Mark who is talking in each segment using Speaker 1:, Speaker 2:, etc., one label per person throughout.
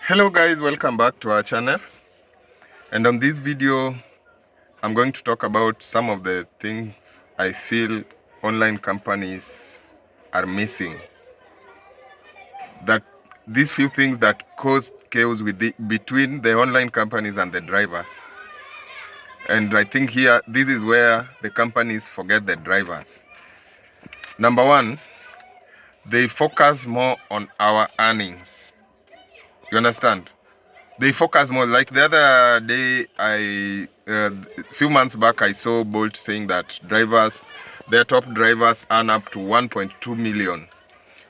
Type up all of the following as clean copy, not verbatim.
Speaker 1: Hello guys, welcome back to our channel. And on this video I'm going to talk about some of the things I feel online companies are missing, that these few things that cause chaos between the online companies and the drivers. And I think here this is where the companies forget the drivers. Number one, they focus more on our earnings. You understand? They focus more. Like the other day, a few months back, I saw Bolt saying that their top drivers earn up to 1.2 million,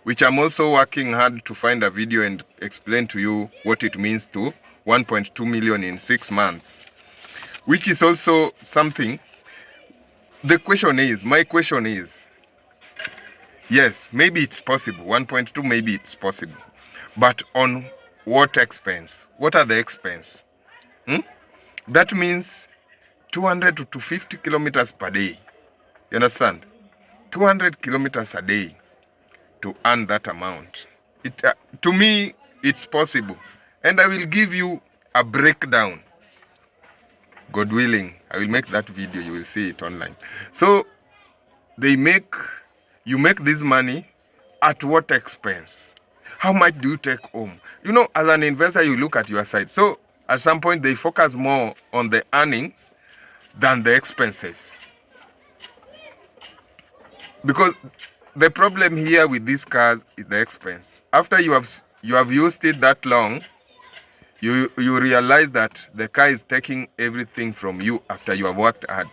Speaker 1: which I'm also working hard to find a video and explain to you what it means to 1.2 million in 6 months, which is also something. My question is, yes, maybe it's possible. 1.2, maybe it's possible, but on what expense? What are the expense? That means 200 to 250 kilometers per day. You understand? 200 kilometers a day to earn that amount. To me, it's possible. And I will give you a breakdown. God willing, I will make that video. You will see it online. So, you make this money at what expense? How much do you take home? You know, as an investor, you look at your side. So, at some point, they focus more on the earnings than the expenses. Because the problem here with these cars is the expense. After you have used it that long, you realize that the car is taking everything from you after you have worked hard.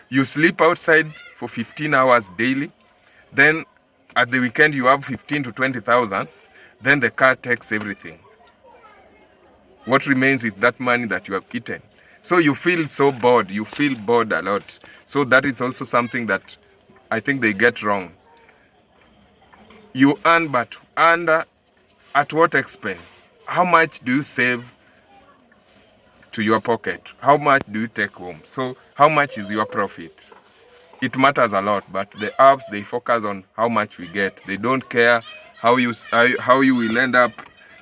Speaker 1: You sleep outside for 15 hours daily, then at the weekend you have 15 to 20,000, then the car takes everything. What remains is that money that you have eaten. So you feel so bored, you feel bored a lot. So that is also something that I think they get wrong. You earn, but at what expense? How much do you save to your pocket? How much do you take home? So how much is your profit? It matters a lot, but the apps, they focus on how much we get. They don't care how you will end up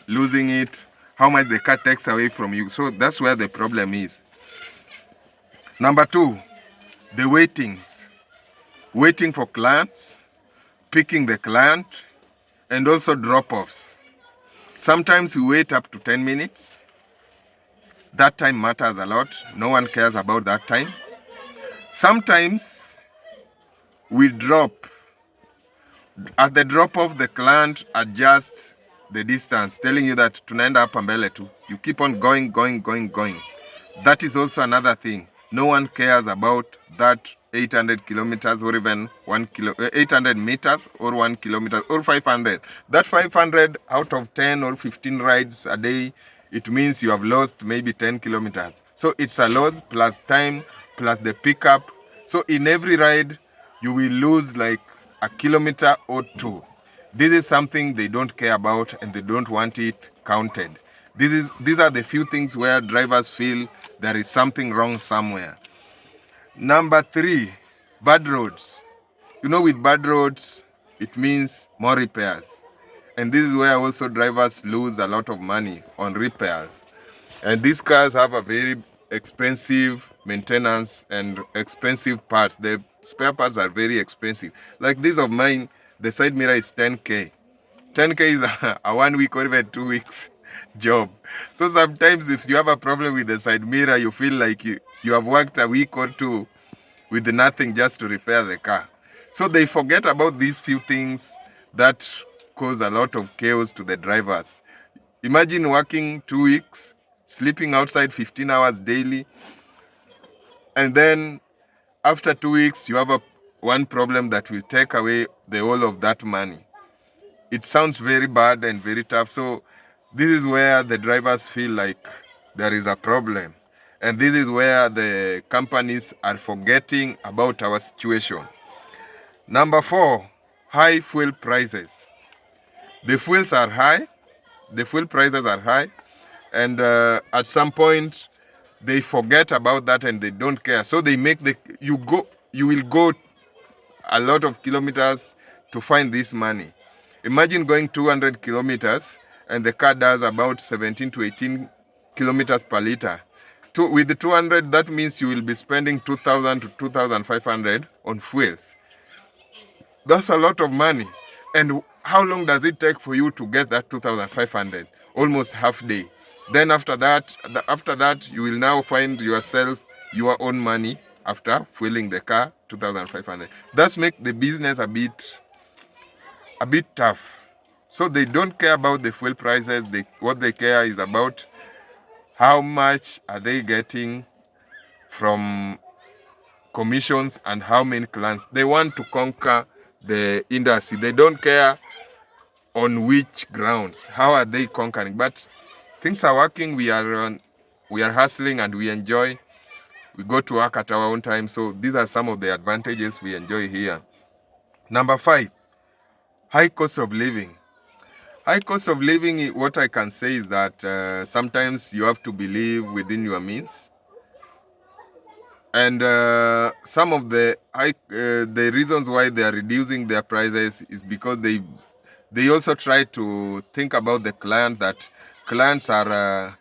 Speaker 1: losing it, how much the car takes away from you. So that's where the problem is. Number two, the waitings. Waiting for clients, picking the client, and also drop-offs. Sometimes we wait up to 10 minutes. That time matters a lot. No one cares about that time. Sometimes we drop. At the drop-off, the client adjusts the distance, telling you that tunaenda hapa mbele tu. You keep on going. That is also another thing. No one cares about that 800 kilometers or even 800 meters or 1 kilometer or 500. That 500 out of 10 or 15 rides a day, it means you have lost maybe 10 kilometers. So it's a loss plus time plus the pickup. So in every ride, you will lose like a kilometer or two. This is something they don't care about and they don't want it counted. These are the few things where drivers feel there is something wrong somewhere. Number three, bad roads. You know, with bad roads, it means more repairs. And this is where also drivers lose a lot of money on repairs. And these cars have a very expensive maintenance and expensive parts. The spare parts are very expensive. Like this of mine, the side mirror is 10K. 10K is a 1 week or even 2 weeks job. So sometimes if you have a problem with the side mirror, you feel like you have worked a week or two with nothing just to repair the car. So they forget about these few things that cause a lot of chaos to the drivers. Imagine working 2 weeks, sleeping outside 15 hours daily, and then after 2 weeks you have one problem that will take away the whole of that money. It sounds very bad and very tough. So this is where the drivers feel like there is a problem. And this is where the companies are forgetting about our situation. Number four, high fuel prices. The fuels are high. The fuel prices are high. And at some point, they forget about that and they don't care. So they make you will go a lot of kilometers to find this money. Imagine going 200 kilometers and the car does about 17 to 18 kilometers per liter. With the 200, that means you will be spending 2,000 to 2,500 on fuels. That's a lot of money. And how long does it take for you to get that 2,500? Almost half day. Then after that, you will now find yourself your own money after fueling the car 2,500. That's make the business a bit tough. So they don't care about the fuel prices. What they care is about how much are they getting from commissions and how many clients. They want to conquer the industry. They don't care on which grounds. How are they conquering? But things are working. We are hustling and we enjoy. We go to work at our own time. So these are some of the advantages we enjoy here. Number 5, high cost of living. High cost of living, what I can say is that sometimes you have to believe within your means. And some of the reasons why they are reducing their prices is because they also try to think about the client, that clients are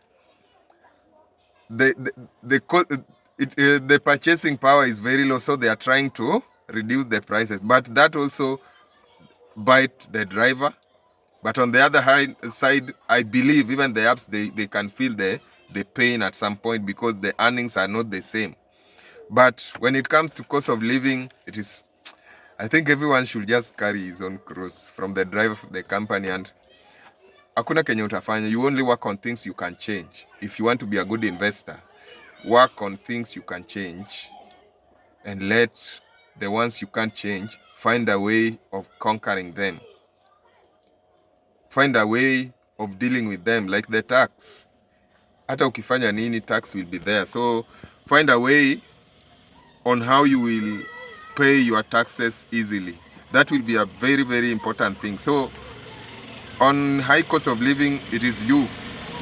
Speaker 1: the purchasing power is very low, so they are trying to reduce the prices, but that also bite the driver. But on the other side, I believe even the apps, they can feel the pain at some point because the earnings are not the same. But when it comes to cost of living, I think everyone should just carry his own cross, from the driver, the company, and hakuna kenye utafanya. You only work on things you can change. If you want to be a good investor, work on things you can change and let the ones you can't change find a way of conquering them. Find a way of dealing with them, like the tax. Hata ukifanya nini, tax will be there. So find a way on how you will pay your taxes easily. That will be a very, very important thing. So on high cost of living, it is you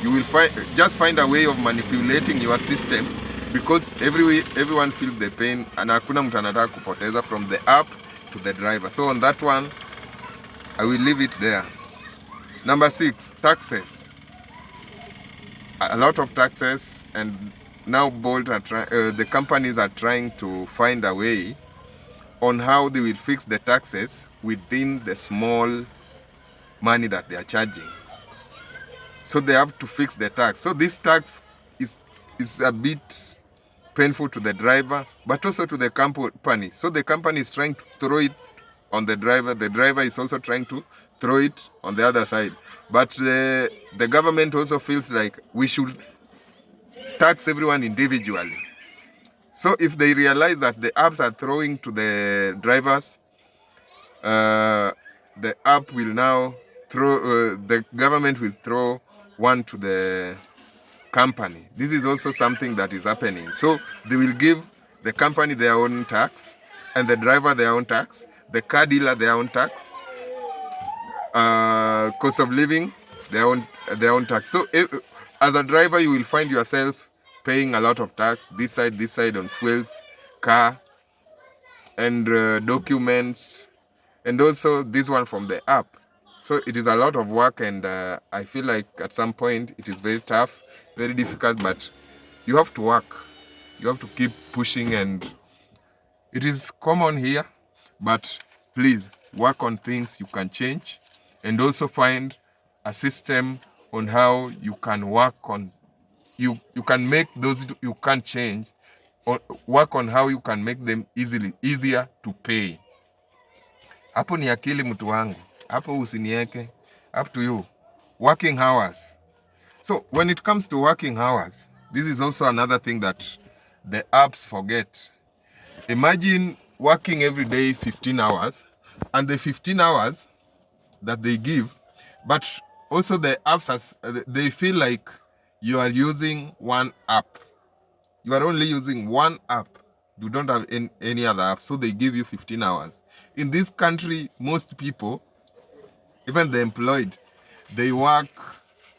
Speaker 1: will find a way of manipulating your system, because everyone feels the pain, and hakuna mtu anataka kupoteza, from the app to the driver. So on that one, I will leave it there. Number 6, taxes. A lot of taxes, and now the companies are trying to find a way on how they will fix the taxes within the small money that they are charging. So they have to fix the tax. So this tax is a bit painful to the driver, but also to the company. So the company is trying to throw it on the driver. The driver is also trying to throw it on the other side. But the government also feels like we should tax everyone individually. So if they realize that the apps are throwing to the drivers, the app will now throw, the government will throw one to the company. This is also something that is happening. So they will give the company their own tax, and the driver their own tax, the car dealer their own tax, cost of living their own tax. So as a driver, you will find yourself paying a lot of tax, this side on fuels, car, and documents, and also this one from the app. So it is a lot of work, and I feel like at some point it is very tough, very difficult, but you have to work. You have to keep pushing, and it is common here, but please work on things you can change, and also find a system on how you can work on, you can make those you can't change, or work on how you can make them easier to pay. Hapo ni akili mtu wangu. Hapo usinieke. Up to you. Working hours. So when it comes to working hours, this is also another thing that the apps forget. Imagine working every day 15 hours, and the 15 hours that they give, but also the apps, they feel like you are using one app. You are only using one app. You don't have any other app, so they give you 15 hours. In this country, most people, even the employed, they work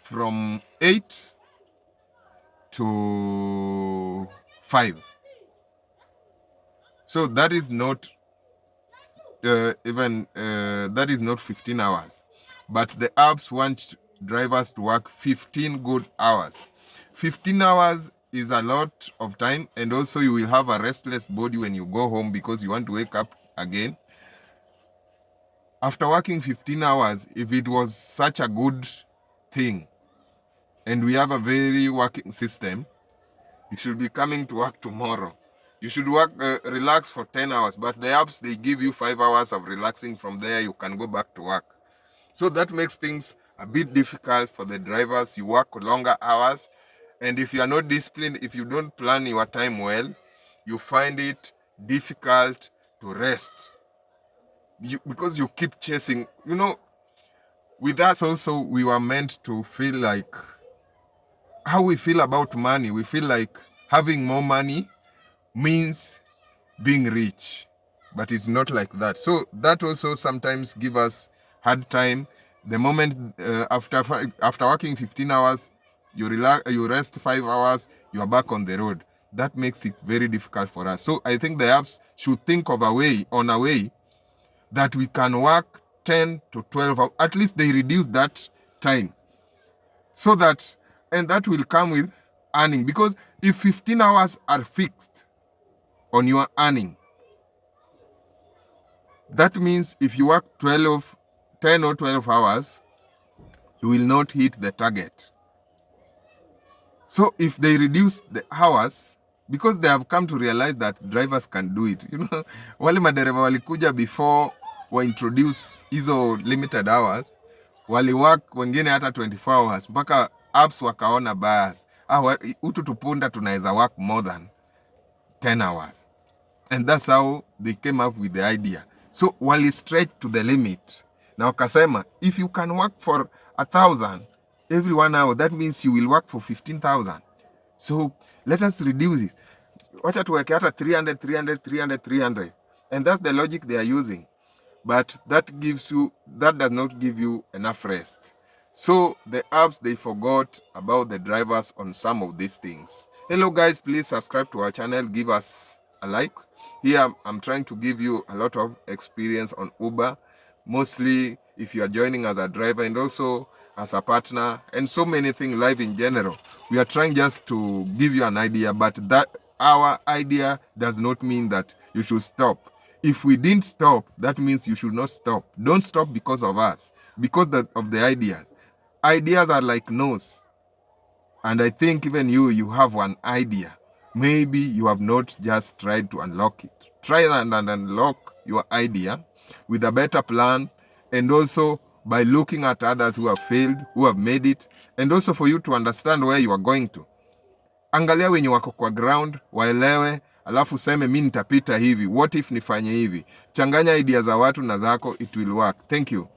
Speaker 1: from 8 to 5. So that is not that is not 15 hours. But the apps want drivers to work 15 good hours. 15 hours is a lot of time, and also you will have a restless body when you go home because you want to wake up again. After working 15 hours, if it was such a good thing and we have a very working system, you should be coming to work tomorrow. You should relax for 10 hours, but the apps, they give you 5 hours of relaxing. From there, you can go back to work. So that makes things a bit difficult for the drivers. You work longer hours, and if you are not disciplined, if you don't plan your time well, you find it difficult to rest. Because you keep chasing. With us also, we were meant to feel like how we feel about money. We feel like having more money means being rich, but it's not like that. So that also sometimes give us hard time. The moment after working 15 hours, you relax, you rest 5 hours, you are back on the road. That makes it very difficult for us. So I think the apps should think of a way that we can work 10 to 12 hours. At least they reduce that time, so that, and that will come with earning. Because if 15 hours are fixed on your earning, that means if you work 10 or 12 hours, you will not hit the target. So if they reduce the hours, because they have come to realize that drivers can do it. Wale madereva walikuja before wa introduce hizo limited hours, wali work wengine hata 24 hours, mpaka apps wakaona bias. Utu tupunda tunaweza work more than 10 hours. And that's how they came up with the idea. So wali stretch to the limit. Na wakasema, if you can work for 1,000 every 1 hour, that means you will work for 15,000. So let us reduce it. Wacha tuweke hata 300, 300, 300, 300. And that's the logic they are using. But that does not give you enough rest. So the apps, they forgot about the drivers on some of these things. Hello guys, please subscribe to our channel, give us a like. Here I'm trying to give you a lot of experience on Uber, mostly if you are joining as a driver and also as a partner, and so many things live in general. We are trying just to give you an idea, but that our idea does not mean that you should stop. If we didn't stop, that means you should not stop. Don't stop because of us, because of the ideas. Ideas are like nose. And I think even you have one idea. Maybe you have not just tried to unlock it. Try and unlock your idea with a better plan, and also by looking at others who have failed, who have made it, and also for you to understand where you are going to. Angalia wenye wako kwa ground, waelewe, alafu seme mimi nitapita hivi. What if nifanye hivi? Changanya idea za watu na zako, it will work. Thank you.